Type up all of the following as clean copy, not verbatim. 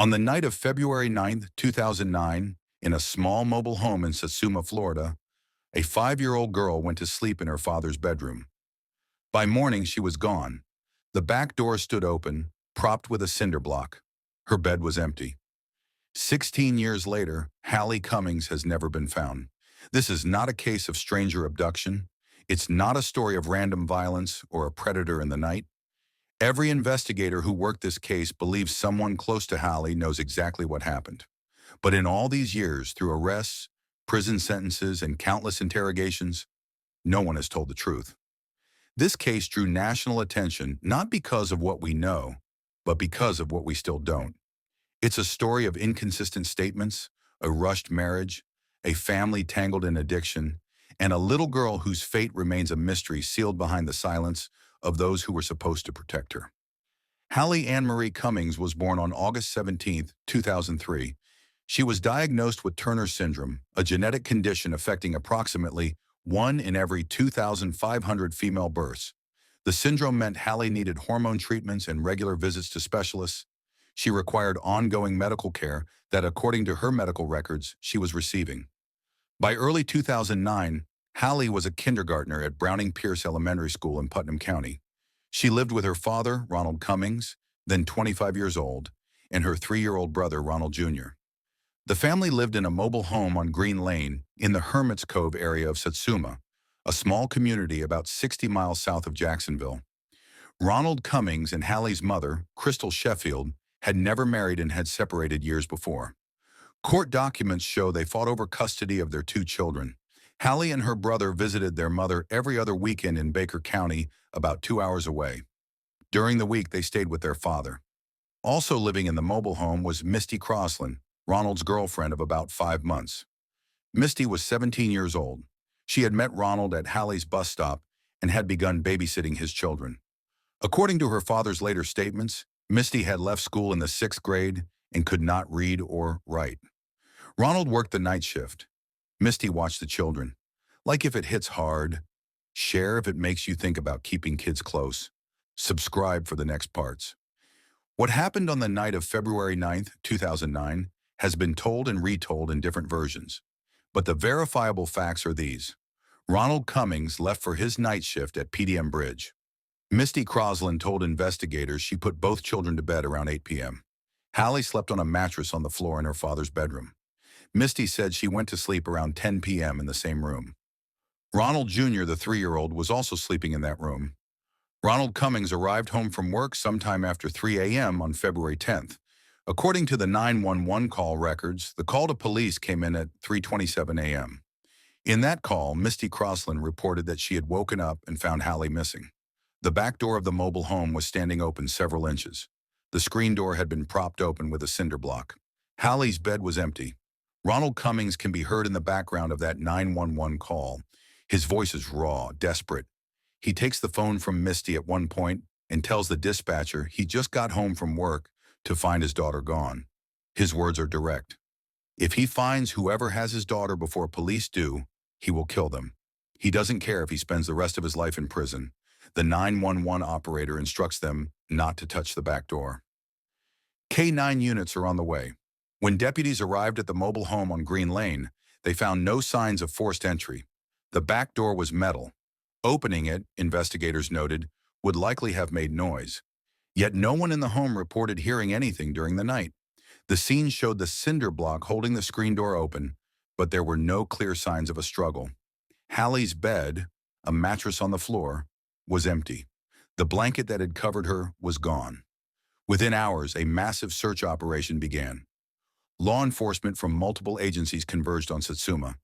On the night of February 9th, 2009, in a small mobile home in Satsuma, Florida, a 5-year-old girl went to sleep in her father's bedroom. By morning, she was gone. The back door stood open, propped with a cinder block. Her bed was empty. 16 years later, HaLeigh Cummings has never been found. This is not a case of stranger abduction. It's not a story of random violence or a predator in the night. Every investigator who worked this case believes someone close to HaLeigh knows exactly what happened. But in all these years, through arrests, prison sentences, and countless interrogations, no one has told the truth. This case drew national attention not because of what we know, but because of what we still don't. It's a story of inconsistent statements, a rushed marriage, a family tangled in addiction, and a little girl whose fate remains a mystery sealed behind the silence of those who were supposed to protect her. HaLeigh Ann Marie Cummings was born on August 17, 2003. She was diagnosed with Turner syndrome, a genetic condition affecting approximately 1 in every 2,500 female births. The syndrome meant HaLeigh needed hormone treatments and regular visits to specialists. She required ongoing medical care that, according to her medical records, she was receiving. By early 2009, HaLeigh was a kindergartner at Browning Pierce Elementary School in Putnam County. She lived with her father, Ronald Cummings, then 25 years old, and her 3-year-old brother, Ronald Jr. The family lived in a mobile home on Green Lane in the Hermit's Cove area of Satsuma, a small community about 60 miles south of Jacksonville. Ronald Cummings and HaLeigh's mother, Crystal Sheffield, had never married and had separated years before. Court documents show they fought over custody of their 2 children. HaLeigh and her brother visited their mother every other weekend in Baker County, about 2 hours away. During the week, they stayed with their father. Also living in the mobile home was Misty Croslin, Ronald's girlfriend of about 5 months. Misty was 17 years old. She had met Ronald at HaLeigh's bus stop and had begun babysitting his children. According to her father's later statements, Misty had left school in the 6th grade and could not read or write. Ronald worked the night shift. Misty watched the children. Like if it hits hard, share if it makes you think about keeping kids close. Subscribe for the next parts. What happened on the night of February 9th, 2009 has been told and retold in different versions. But the verifiable facts are these. Ronald Cummings left for his night shift at PDM Bridge. Misty Croslin told investigators she put both children to bed around 8 p.m. HaLeigh slept on a mattress on the floor in her father's bedroom. Misty said she went to sleep around 10 p.m. in the same room. Ronald Jr., the 3-year-old, was also sleeping in that room. Ronald Cummings arrived home from work sometime after 3 a.m. on February 10th. According to the 911 call records, the call to police came in at 3:27 a.m. In that call, Misty Croslin reported that she had woken up and found HaLeigh missing. The back door of the mobile home was standing open several inches. The screen door had been propped open with a cinder block. HaLeigh's bed was empty. Ronald Cummings can be heard in the background of that 911 call. His voice is raw, desperate. He takes the phone from Misty at one point and tells the dispatcher he just got home from work to find his daughter gone. His words are direct. If he finds whoever has his daughter before police do, he will kill them. He doesn't care if he spends the rest of his life in prison. The 911 operator instructs them not to touch the back door. K-9 units are on the way. When deputies arrived at the mobile home on Green Lane, they found no signs of forced entry. The back door was metal. Opening it, investigators noted, would likely have made noise. Yet no one in the home reported hearing anything during the night. The scene showed the cinder block holding the screen door open, but there were no clear signs of a struggle. HaLeigh's bed, a mattress on the floor, was empty. The blanket that had covered her was gone. Within hours, a massive search operation began. Law enforcement from multiple agencies converged on Satsuma.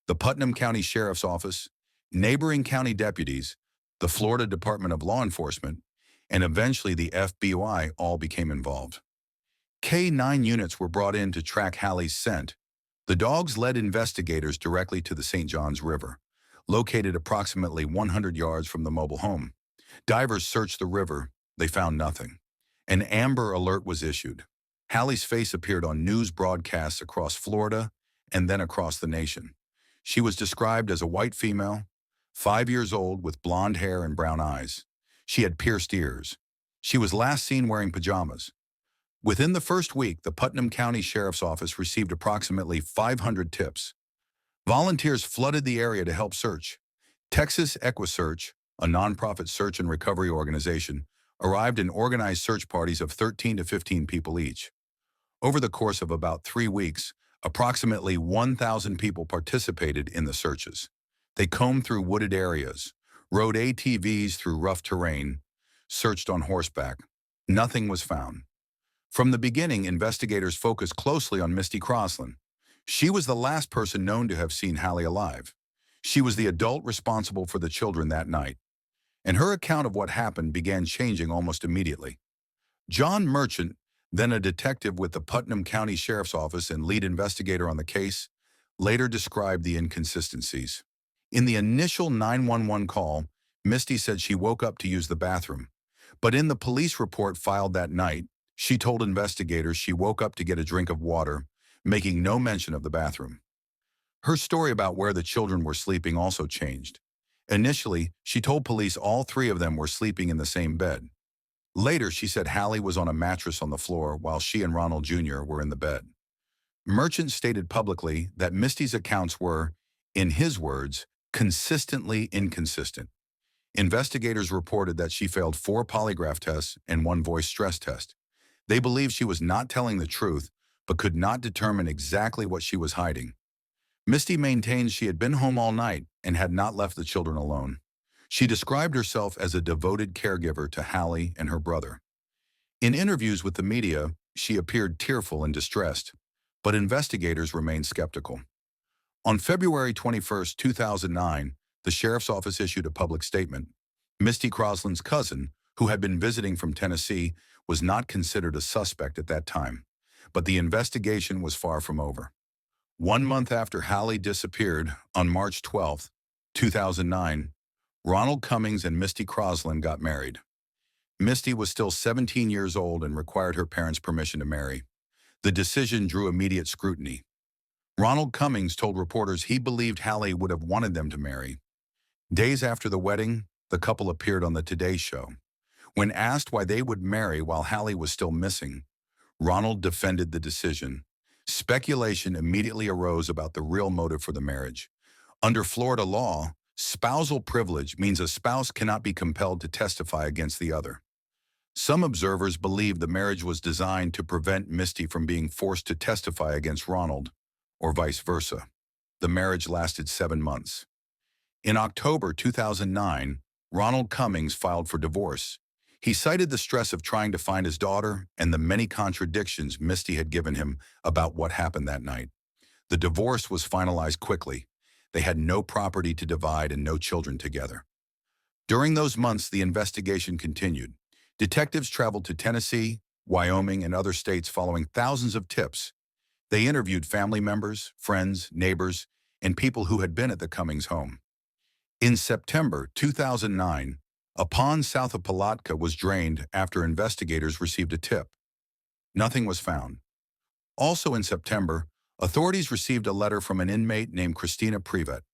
The Putnam County Sheriff's Office, neighboring county deputies, the Florida Department of Law Enforcement, and eventually the FBI all became involved. K-9 units were brought in to track HaLeigh's scent. The dogs led investigators directly to the St. Johns River, located approximately 100 yards from the mobile home. Divers searched the river. They found nothing. An Amber Alert was issued. HaLeigh's face appeared on news broadcasts across Florida and then across the nation. She was described as a white female, 5 years old with blonde hair and brown eyes. She had pierced ears. She was last seen wearing pajamas. Within the first week, the Putnam County Sheriff's Office received approximately 500 tips. Volunteers flooded the area to help search. Texas EquiSearch, a nonprofit search and recovery organization, arrived in organized search parties of 13 to 15 people each. Over the course of about 3 weeks, approximately 1,000 people participated in the searches. They combed through wooded areas, rode ATVs through rough terrain, searched on horseback. Nothing was found. From the beginning, investigators focused closely on Misty Croslin. She was the last person known to have seen HaLeigh alive. She was the adult responsible for the children that night, and her account of what happened began changing almost immediately. John Merchant, then a detective with the Putnam County Sheriff's Office and lead investigator on the case, later described the inconsistencies. In the initial 911 call, Misty said she woke up to use the bathroom, but in the police report filed that night, she told investigators she woke up to get a drink of water, making no mention of the bathroom. Her story about where the children were sleeping also changed. Initially, she told police all 3 of them were sleeping in the same bed. Later, she said HaLeigh was on a mattress on the floor while she and Ronald Jr. were in the bed. Merchant stated publicly that Misty's accounts were, in his words, consistently inconsistent. Investigators reported that she failed 4 polygraph tests and 1 voice stress test. They believed she was not telling the truth, but could not determine exactly what she was hiding. Misty maintained she had been home all night and had not left the children alone. She described herself as a devoted caregiver to HaLeigh and her brother. In interviews with the media, she appeared tearful and distressed, but investigators remained skeptical. On February 21, 2009, the Sheriff's Office issued a public statement. Misty Croslin's cousin, who had been visiting from Tennessee, was not considered a suspect at that time, but the investigation was far from over. 1 month after HaLeigh disappeared, on March 12, 2009, Ronald Cummings and Misty Croslin got married. Misty was still 17 years old and required her parents' permission to marry. The decision drew immediate scrutiny. Ronald Cummings told reporters he believed HaLeigh would have wanted them to marry. Days after the wedding, the couple appeared on the Today Show. When asked why they would marry while HaLeigh was still missing, Ronald defended the decision. Speculation immediately arose about the real motive for the marriage. Under Florida law, spousal privilege means a spouse cannot be compelled to testify against the other. Some observers believe the marriage was designed to prevent Misty from being forced to testify against Ronald, or vice versa. The marriage lasted 7 months. In October 2009, Ronald Cummings filed for divorce. He cited the stress of trying to find his daughter and the many contradictions Misty had given him about what happened that night. The divorce was finalized quickly. They had no property to divide and no children together. During those months, the investigation continued. Detectives traveled to Tennessee, Wyoming, and other states following thousands of tips. They interviewed family members, friends, neighbors, and people who had been at the Cummings home. In September 2009, a pond south of Palatka was drained after investigators received a tip. Nothing was found. Also in September, authorities received a letter from an inmate named Christina Privet.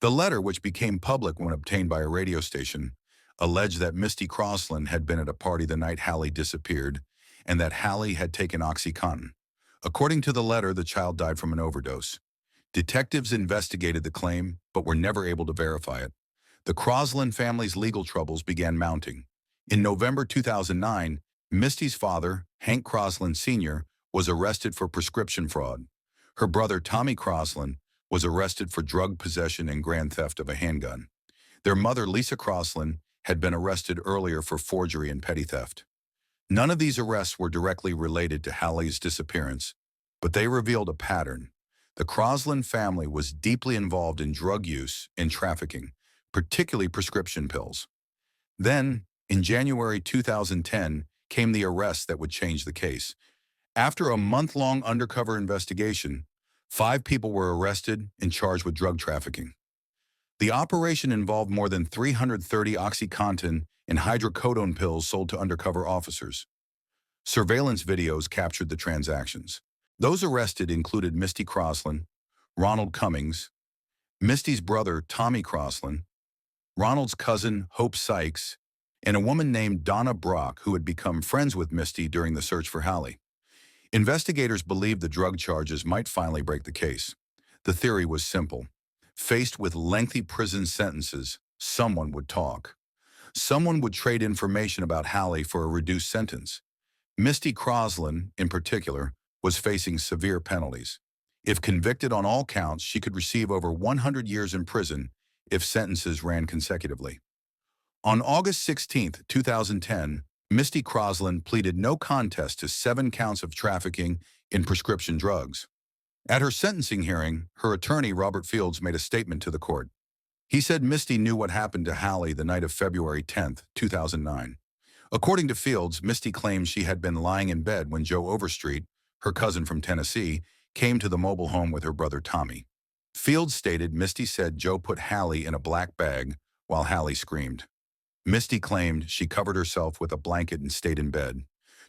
The letter, which became public when obtained by a radio station, alleged that Misty Croslin had been at a party the night HaLeigh disappeared and that HaLeigh had taken OxyContin. According to the letter, the child died from an overdose. Detectives investigated the claim, but were never able to verify it. The Croslin family's legal troubles began mounting. In November 2009, Misty's father, Hank Croslin Sr., was arrested for prescription fraud. Her brother, Tommy Croslin, was arrested for drug possession and grand theft of a handgun. Their mother, Lisa Croslin, had been arrested earlier for forgery and petty theft. None of these arrests were directly related to HaLeigh's disappearance, but they revealed a pattern. The Croslin family was deeply involved in drug use and trafficking, particularly prescription pills. Then, in January 2010, came the arrest that would change the case. After a month-long undercover investigation, 5 people were arrested and charged with drug trafficking. The operation involved more than 330 OxyContin and hydrocodone pills sold to undercover officers. Surveillance videos captured the transactions. Those arrested included Misty Croslin, Ronald Cummings, Misty's brother, Tommy Croslin, Ronald's cousin, Hope Sykes, and a woman named Donna Brock who had become friends with Misty during the search for HaLeigh. Investigators believed the drug charges might finally break the case. The theory was simple. Faced with lengthy prison sentences, someone would talk. Someone would trade information about HaLeigh for a reduced sentence. Misty Croslin, in particular, was facing severe penalties. If convicted on all counts, she could receive over 100 years in prison if sentences ran consecutively. On August 16, 2010, Misty Croslin pleaded no contest to 7 counts of trafficking in prescription drugs. At her sentencing hearing, her attorney, Robert Fields, made a statement to the court. He said Misty knew what happened to HaLeigh the night of February 10, 2009. According to Fields, Misty claimed she had been lying in bed when Joe Overstreet, her cousin from Tennessee, came to the mobile home with her brother Tommy. Fields stated Misty said Joe put HaLeigh in a black bag while HaLeigh screamed. Misty claimed she covered herself with a blanket and stayed in bed,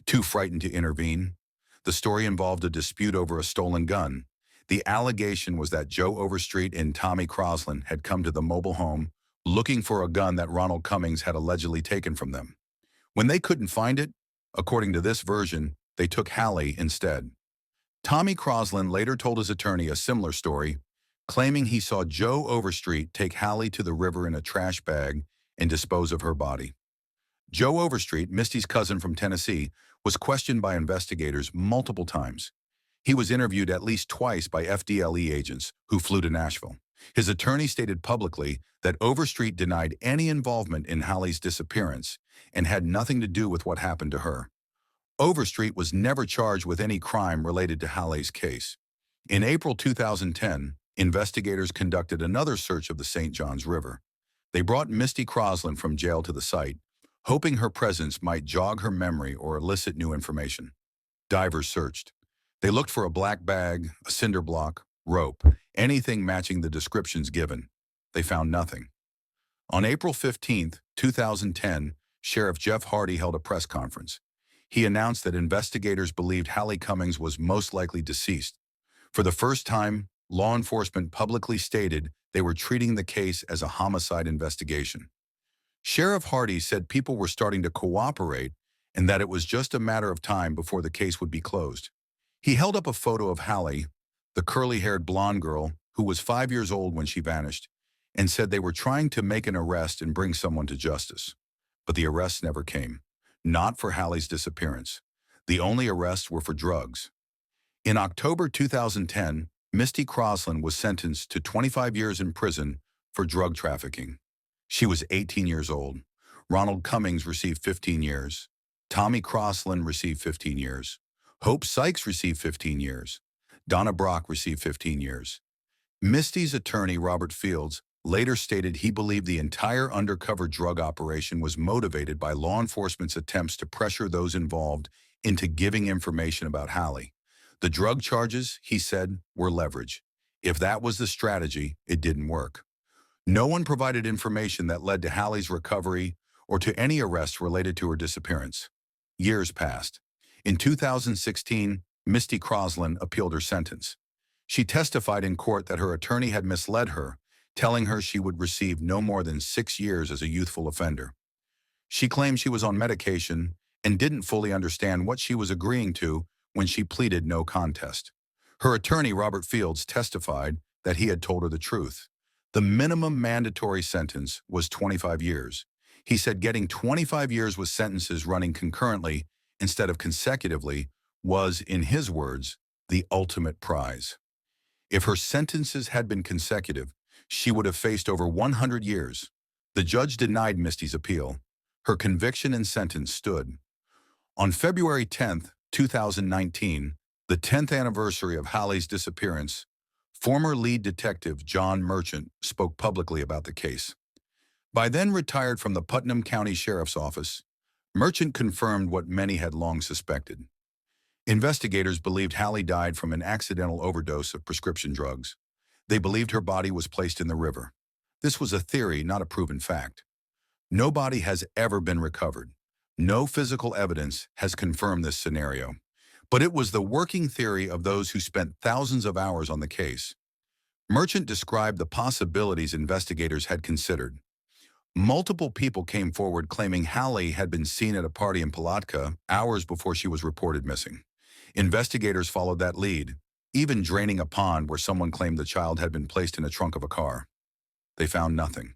too frightened to intervene. The story involved a dispute over a stolen gun. The allegation was that Joe Overstreet and Tommy Croslin had come to the mobile home looking for a gun that Ronald Cummings had allegedly taken from them. When they couldn't find it, according to this version, they took HaLeigh instead. Tommy Croslin later told his attorney a similar story, claiming he saw Joe Overstreet take HaLeigh to the river in a trash bag and dispose of her body. Joe Overstreet, Misty's cousin from Tennessee, was questioned by investigators multiple times. He was interviewed at least twice by FDLE agents who flew to Nashville. His attorney stated publicly that Overstreet denied any involvement in HaLeigh's disappearance and had nothing to do with what happened to her. Overstreet was never charged with any crime related to HaLeigh's case. In April 2010, investigators conducted another search of the St. Johns River. They brought Misty Croslin from jail to the site, hoping her presence might jog her memory or elicit new information. Divers searched. They looked for a black bag, a cinder block, rope, anything matching the descriptions given. They found nothing. On April 15, 2010, Sheriff Jeff Hardy held a press conference. He announced that investigators believed HaLeigh Cummings was most likely deceased. For the first time, law enforcement publicly stated they were treating the case as a homicide investigation. Sheriff Hardy said people were starting to cooperate and that it was just a matter of time before the case would be closed. He held up a photo of HaLeigh, the curly-haired blonde girl who was 5 years old when she vanished, and said they were trying to make an arrest and bring someone to justice. But the arrests never came. Not for HaLeigh's disappearance. The only arrests were for drugs. In October 2010, Misty Croslin was sentenced to 25 years in prison for drug trafficking. She was 18 years old. Ronald Cummings received 15 years. Tommy Croslin received 15 years. Hope Sykes received 15 years. Donna Brock received 15 years. Misty's attorney, Robert Fields, later stated he believed the entire undercover drug operation was motivated by law enforcement's attempts to pressure those involved into giving information about HaLeigh. The drug charges, he said, were leverage. If that was the strategy, it didn't work. No one provided information that led to HaLeigh's recovery or to any arrests related to her disappearance. Years passed. In 2016, Misty Croslin appealed her sentence. She testified in court that her attorney had misled her, telling her she would receive no more than 6 years as a youthful offender. She claimed she was on medication and didn't fully understand what she was agreeing to when she pleaded no contest. Her attorney, Robert Fields, testified that he had told her the truth. The minimum mandatory sentence was 25 years. He said getting 25 years with sentences running concurrently instead of consecutively was, in his words, the ultimate prize. If her sentences had been consecutive, she would have faced over 100 years. The judge denied Misty's appeal. Her conviction and sentence stood. On February 10, 2019, the 10th anniversary of HaLeigh's disappearance, former lead detective John Merchant spoke publicly about the case. By then retired from the Putnam County Sheriff's Office, Merchant confirmed what many had long suspected. Investigators believed HaLeigh died from an accidental overdose of prescription drugs. They believed her body was placed in the river. This was a theory, not a proven fact. No body has ever been recovered. No physical evidence has confirmed this scenario. But it was the working theory of those who spent thousands of hours on the case. Merchant described the possibilities investigators had considered. Multiple people came forward claiming HaLeigh had been seen at a party in Palatka hours before she was reported missing. Investigators followed that lead, even draining a pond where someone claimed the child had been placed in a trunk of a car. They found nothing.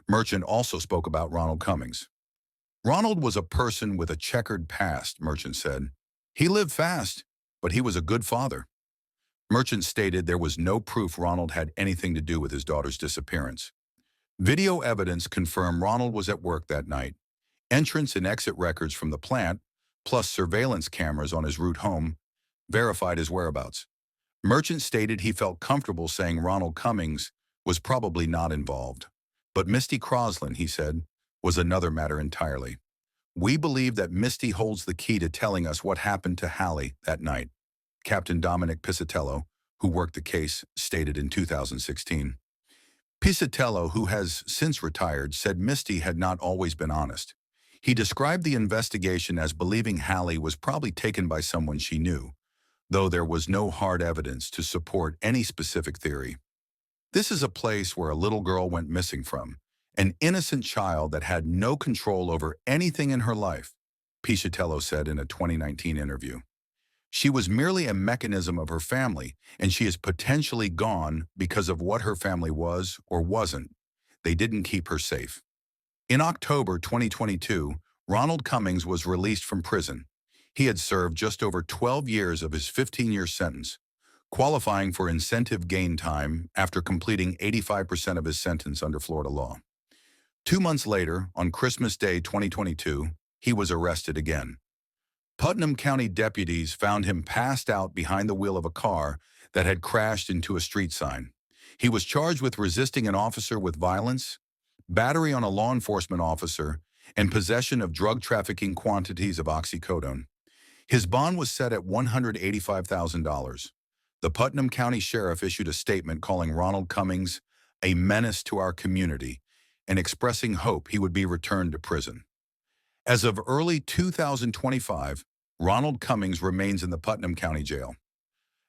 Merchant also spoke about Ronald Cummings. Ronald was a person with a checkered past, Merchant said. He lived fast, but he was a good father. Merchant stated there was no proof Ronald had anything to do with his daughter's disappearance. Video evidence confirmed Ronald was at work that night. Entrance and exit records from the plant, plus surveillance cameras on his route home, verified his whereabouts. Merchant stated he felt comfortable saying Ronald Cummings was probably not involved. But Misty Croslin, he said, was another matter entirely. We believe that Misty holds the key to telling us what happened to HaLeigh that night, Captain Dominic Piscitello, who worked the case, stated in 2016. Piscitello, who has since retired, said Misty had not always been honest. He described the investigation as believing HaLeigh was probably taken by someone she knew, though there was no hard evidence to support any specific theory. This is a place where a little girl went missing from, an innocent child that had no control over anything in her life, Piscitello said in a 2019 interview. She was merely a mechanism of her family, and she is potentially gone because of what her family was or wasn't. They didn't keep her safe. In October 2022, Ronald Cummings was released from prison. He had served just over 12 years of his 15-year sentence, qualifying for incentive gain time after completing 85% of his sentence under Florida law. 2 months later, on Christmas Day 2022, he was arrested again. Putnam County deputies found him passed out behind the wheel of a car that had crashed into a street sign. He was charged with resisting an officer with violence, battery on a law enforcement officer, and possession of drug trafficking quantities of oxycodone. His bond was set at $185,000. The Putnam County Sheriff issued a statement calling Ronald Cummings a menace to our community and expressing hope he would be returned to prison. As of early 2025, Ronald Cummings remains in the Putnam County Jail.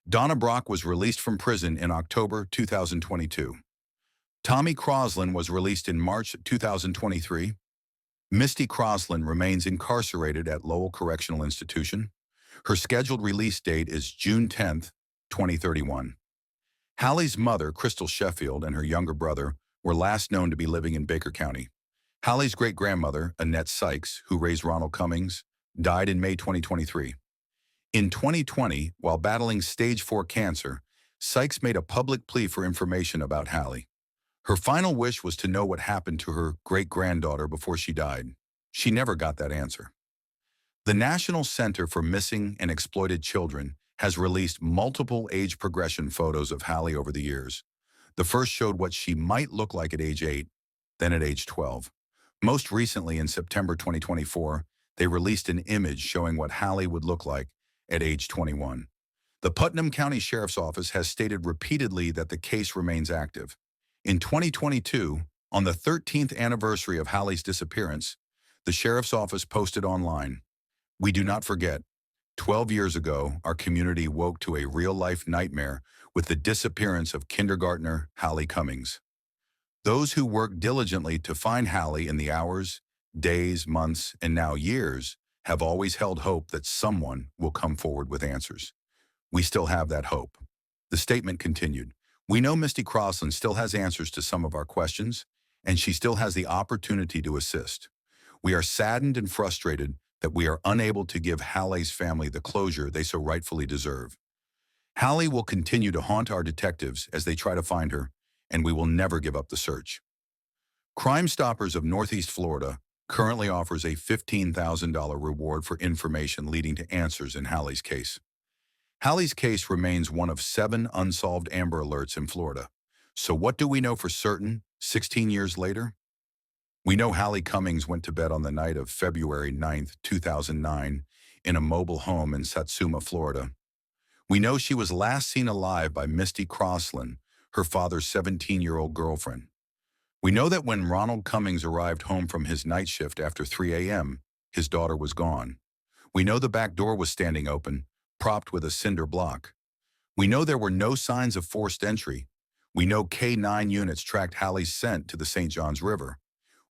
Donna Brock was released from prison in October 2022. Tommy Croslin was released in March 2023. Misty Croslin remains incarcerated at Lowell Correctional Institution. Her scheduled release date is June 10, 2031. HaLeigh's mother, Crystal Sheffield, and her younger brother were last known to be living in Baker County. HaLeigh's great-grandmother, Annette Sykes, who raised Ronald Cummings, died in May 2023. In 2020, while battling stage 4 cancer, Sykes made a public plea for information about HaLeigh. Her final wish was to know what happened to her great-granddaughter before she died. She never got that answer. The National Center for Missing and Exploited Children has released multiple age progression photos of HaLeigh over the years. The first showed what she might look like at age 8, then at age 12. Most recently, in September 2024, they released an image showing what HaLeigh would look like at age 21. The Putnam County Sheriff's Office has stated repeatedly that the case remains active. In 2022, on the 13th anniversary of HaLeigh's disappearance, the Sheriff's Office posted online, "We do not forget, 12 years ago, our community woke to a real-life nightmare with the disappearance of kindergartner HaLeigh Cummings. Those who worked diligently to find HaLeigh in the hours, days, months, and now years have always held hope that someone will come forward with answers. We still have that hope." The statement continued, "We know Misty Croslin still has answers to some of our questions, and she still has the opportunity to assist. We are saddened and frustrated that we are unable to give HaLeigh's family the closure they so rightfully deserve. HaLeigh will continue to haunt our detectives as they try to find her, and we will never give up the search." Crime Stoppers of Northeast Florida currently offers a $15,000 reward for information leading to answers in HaLeigh's case. HaLeigh's case remains one of 7 unsolved Amber Alerts in Florida. So what do we know for certain 16 years later? We know HaLeigh Cummings went to bed on the night of February 9, 2009, in a mobile home in Satsuma, Florida. We know she was last seen alive by Misty Croslin, her father's 17-year-old girlfriend. We know that when Ronald Cummings arrived home from his night shift after 3 a.m., his daughter was gone. We know the back door was standing open, propped with a cinder block. We know there were no signs of forced entry. We know K-9 units tracked HaLeigh's scent to the St. Johns River.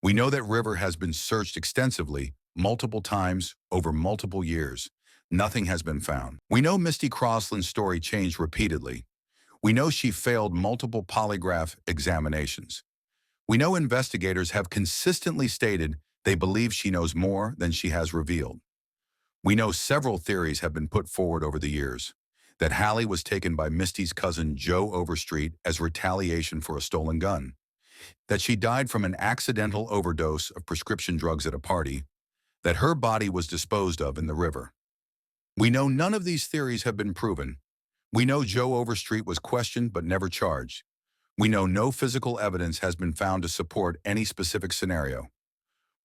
We know that river has been searched extensively, multiple times, over multiple years. Nothing has been found. We know Misty Croslin's story changed repeatedly. We know she failed multiple polygraph examinations. We know investigators have consistently stated they believe she knows more than she has revealed. We know several theories have been put forward over the years. That HaLeigh was taken by Misty's cousin Joe Overstreet as retaliation for a stolen gun. That she died from an accidental overdose of prescription drugs at a party. That her body was disposed of in the river. We know none of these theories have been proven. We know Joe Overstreet was questioned but never charged. We know no physical evidence has been found to support any specific scenario.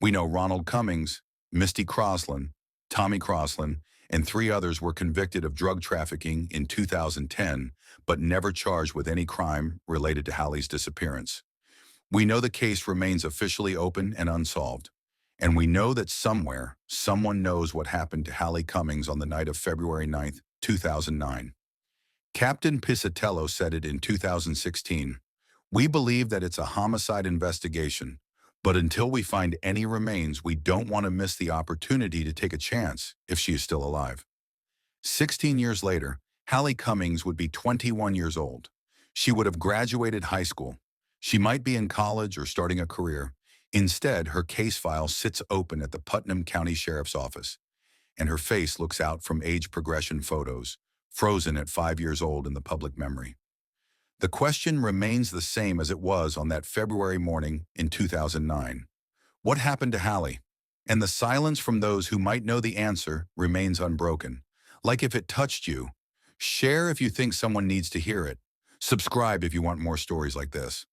We know Ronald Cummings, Misty Croslin, Tommy Croslin, and 3 others were convicted of drug trafficking in 2010, but never charged with any crime related to HaLeigh's disappearance. We know the case remains officially open and unsolved. And we know that somewhere, someone knows what happened to HaLeigh Cummings on the night of February 9, 2009. Captain Piscitello said it in 2016. We believe that it's a homicide investigation, but until we find any remains, we don't want to miss the opportunity to take a chance if she is still alive. 16 years later, HaLeigh Cummings would be 21 years old. She would have graduated high school. She might be in college or starting a career. Instead, her case file sits open at the Putnam County Sheriff's Office, and her face looks out from age progression photos, frozen at 5 years old in the public memory. The question remains the same as it was on that February morning in 2009. What happened to HaLeigh? And the silence from those who might know the answer remains unbroken. Like if it touched you. Share if you think someone needs to hear it. Subscribe if you want more stories like this.